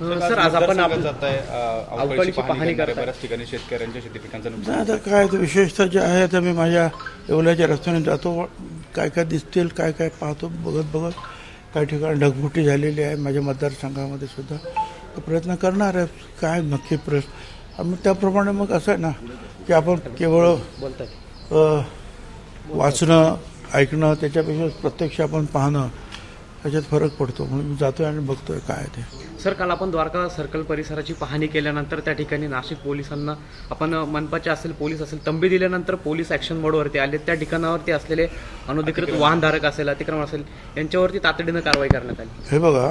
Sir आज आपण जात आहे अवकाळीची पाहणी करताय. बऱ्याच ठिकाणी शेतकऱ्यांच्या शेती पिकांचं नुकसान. आता काय ते विशेषतः जे आहे आता मी माझ्या येवल्याच्या रस्त्याने जातो, काय काय दिसतील काय काय पाहतो, बघत काही ठिकाणी ढगफुटी झालेली आहे माझ्या मतदारसंघामध्ये सुद्धा. तर प्रयत्न करणार आहे काय नक्की मग त्याप्रमाणे मग असं आहे ना की आपण केवळ वाचणं ऐकणं त्याच्यापेक्षा प्रत्यक्ष आपण पाहणं त्याच्यात फरक पडतो. म्हणून मी जातोय आणि बघतोय काय ते. सर काल आपण द्वारका सर्कल परिसराची पाहणी केल्यानंतर त्या ठिकाणी नाशिक पोलिसांना आपण मनपाचे असेल पोलीस असेल तंबी दिल्यानंतर पोलीस ॲक्शन मोडवरती आले. त्या ठिकाणावरती असलेले अनधिकृत वाहनधारक असेल अतिक्रमण असेल यांच्यावरती तातडीनं कारवाई करण्यात आली. हे बघा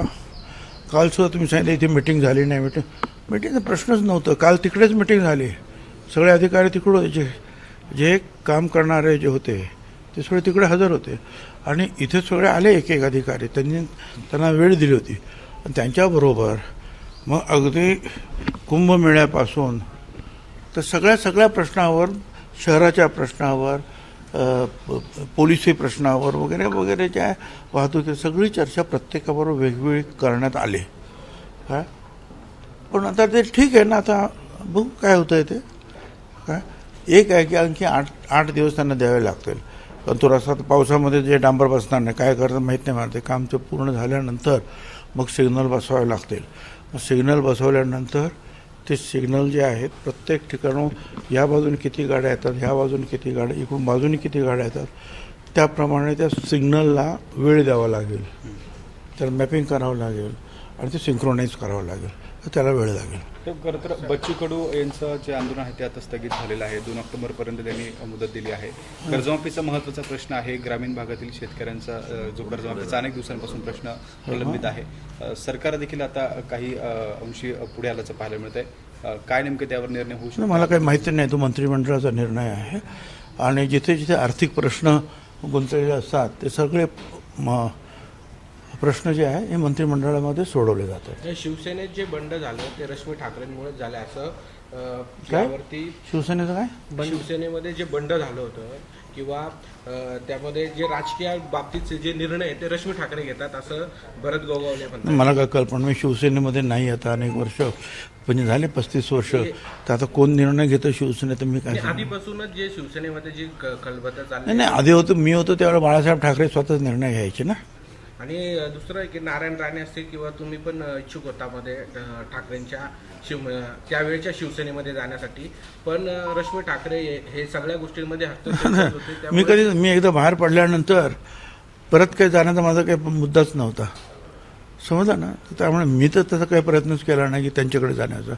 काल सुद्धा तुम्ही सांगितलं इथे मिटिंग झाली नाही. मिटिंगचा प्रश्नच नव्हतं. काल तिकडेच मिटिंग झाली. सगळे अधिकारी तिकडे होते. जे काम करणारे जे होते ते सगळे तिकडे हजर होते आणि इथे सगळे आले एक एक अधिकारी. त्यांना वेळ दिली होती आणि त्यांच्याबरोबर मग अगदी कुंभमेळ्यापासून तर सगळ्या प्रश्नावर शहराच्या प्रश्नावर पोलिसी प्रश्नावर वगैरे वगैरे ज्या वाहतुकी सगळी चर्चा प्रत्येकाबरोबर वेगवेगळी करण्यात आली. काय पण आता ते ठीक आहे ना. आता बघू काय होतं आहे ते. काय एक आहे की आणखी आठ दिवस त्यांना द्यावे लागतील. पण तो रस्ता पावसामध्ये जे डांबर बसणार नाही काय करतं माहीत नाही मला. ते काम ते पूर्ण झाल्यानंतर मग सिग्नल बसवावे लागतील. मग सिग्नल बसवल्यानंतर ते सिग्नल जे आहेत प्रत्येक ठिकाणून या बाजूने किती गाड्या येतात, ह्या बाजूने किती गाड्या, इकडून बाजूने किती गाड्या येतात त्याप्रमाणे त्या सिग्नलला वेळ द्यावा लागेल. त्याला मॅपिंग करावं लागेल आणि ते सिंक्रोनाइज करावं लागेल. तर त्याला वेळ लागेल. तर खरं तर बच्चू कडू यांचं जे आंदोलन आहे ते आता स्थगित झालेलं आहे. 2 ऑक्टोबरपर्यंत त्यांनी मुदत दिली आहे. कर्जमाफीचा महत्त्वाचा प्रश्न आहे. ग्रामीण भागातील शेतकऱ्यांचा जो कर्जमाफीचा अनेक दिवसांपासून प्रश्न प्रलंबित आहे. सरकार देखील आता काही अंशी पुढे आल्याचं पाहायला मिळत आहे. काय नेमकं त्यावर निर्णय होऊ शकतो मला काही माहिती नाही. तो मंत्रिमंडळाचा निर्णय आहे आणि जिथे जिथे आर्थिक प्रश्न गुंतलेले असतात ते सगळे प्रश्न जे आहे हे मंत्रिमंडळामध्ये सोडवले जातात. शिवसेनेत जे बंड झालं ते रश्मी ठाकरेंमुळे झालं असं काय त्यावरती शिवसेनेचं काय शिवसेनेमध्ये जे बंड झालं होतं किंवा त्यामध्ये जे राजकीय बाबतीत जे निर्णय आहेत ते रश्मी ठाकरे घेतात असं भरत गोगावले म्हणतात. मला काय कल्पना. मी शिवसेनेमध्ये नाही आता अनेक वर्ष म्हणजे झाले 35 वर्ष. तर आता कोण निर्णय घेतं शिवसेनेत मी काय सांगू. आधीपासूनच जे शिवसेनेमध्ये जी खलबतं चालली नाही आधी होतं मी होतो त्यावेळेला बाळासाहेब ठाकरे स्वतःच निर्णय घ्यायचे ना. आणि दुसरं आहे की नारायण राणे असतील किंवा तुम्ही पण इच्छुक होता मध्ये ठाकरेंच्या त्यावेळेच्या शिवसेनेमध्ये जाण्यासाठी पण रश्मी ठाकरे हे सगळ्या गोष्टींमध्ये हस्तक्षेप होते. मी एकदा बाहेर पडल्यानंतर परत काही जाण्याचा माझा काही मुद्दाच नव्हता. समजला ना. त्यामुळे मी तर तसा काही प्रयत्नच केला नाही की त्यांच्याकडे जाण्याचा.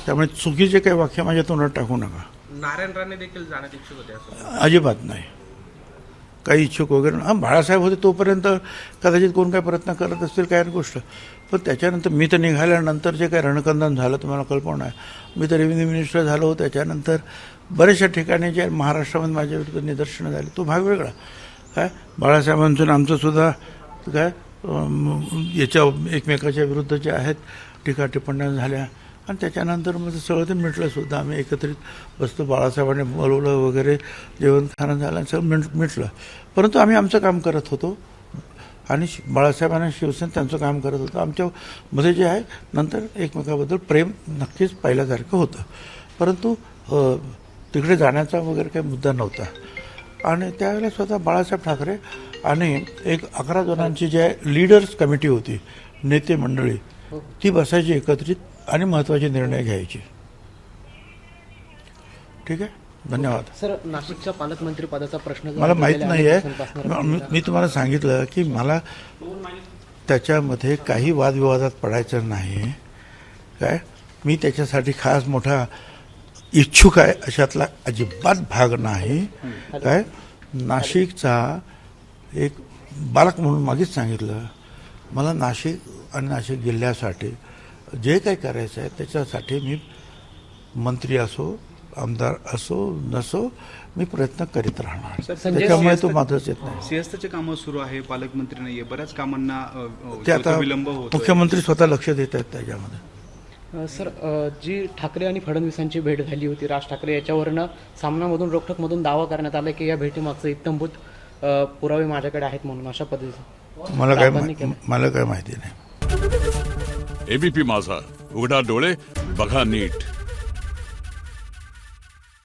त्यामुळे चुकीचे काही वाक्य माझ्या तोंडात टाकू नका. नारायण राणे देखील जाण्यात इच्छुक होते असं अजिबात नाही. काही इच्छुक वगैरे बाळासाहेब होते तोपर्यंत कदाचित कोण काय प्रयत्न करत असतील काय गोष्ट. पण त्याच्यानंतर मी तर निघाल्यानंतर जे काही रणकंदन झालं तुम्हाला कल्पना आहे. मी तर रेव्हेन्यू मिनिस्टर झालो. त्याच्यानंतर बऱ्याचशा ठिकाणी जे महाराष्ट्रामध्ये माझ्या विरुद्ध निदर्शनं झाली तो भाग वेगळा. काय बाळासाहेबांचं आमचं सुद्धा काय याच्या एकमेकाच्या विरुद्ध जे आहेत टीका टिप्पण्या झाल्या आणि त्याच्यानंतर मग सगळं ते मिटलं सुद्धा. आम्ही एकत्रित बसतो. बाळासाहेबांनी बोलवलं वगैरे जेवण खाणं झालं सगळं मिटलं. परंतु आम्ही आमचं काम करत होतो आणि बाळासाहेबांना शिवसेना त्यांचं काम करत होतं. आमच्यामध्ये जे आहे नंतर एकमेकाबद्दल प्रेम नक्कीच पाहिल्यासारखं होतं. परंतु तिकडे जाण्याचा वगैरे काही मुद्दा नव्हता. आणि त्यावेळेला स्वतः बाळासाहेब ठाकरे आणि एक 11 जणांची जी आहे लीडर्स कमिटी होती नेते मंडळी ती बसायची एकत्रित आणि महत्त्वाचे निर्णय घ्यायचे. ठीक आहे. धन्यवाद. सर नाशिकच्या पालकमंत्री पदाचा प्रश्न मला माहीत नाही आहे. मी तुम्हाला सांगितलं की मला त्याच्यामध्ये काही वादविवादात पडायचं नाही. काय मी त्याच्यासाठी खास मोठा इच्छुक आहे अशातला अजिबात भाग नाही. काय नाशिकचा एक बालक म्हणून मागेच सांगितलं मला नाशिक आणि नाशिक जिल्ह्यासाठी जे काही करायचं आहे त्याच्यासाठी मी मंत्री असो आमदार असो नसो मी प्रयत्न करीत राहणार. त्याच्यामुळे तो माझंच येत नाही. सिंहस्थचे कामं सुरू आहे. पालकमंत्री नाहीये. बऱ्याच कामांना ते आता विलंब होतो. मुख्यमंत्री स्वतः लक्ष देत आहेत त्याच्यामध्ये. सर जी ठाकरे आणि फडणवीसांची भेट झाली होती राज ठाकरे याच्यावरनं सामनामधून रोखठोकमधून दावा करण्यात आला की या भेटीमागचं इत्थंभूत पुरावे माझ्याकडे आहेत म्हणून अशा पद्धतीचं मला काय माहिती नाही. एबीपी माझा उघडा डोळे बघा नीट.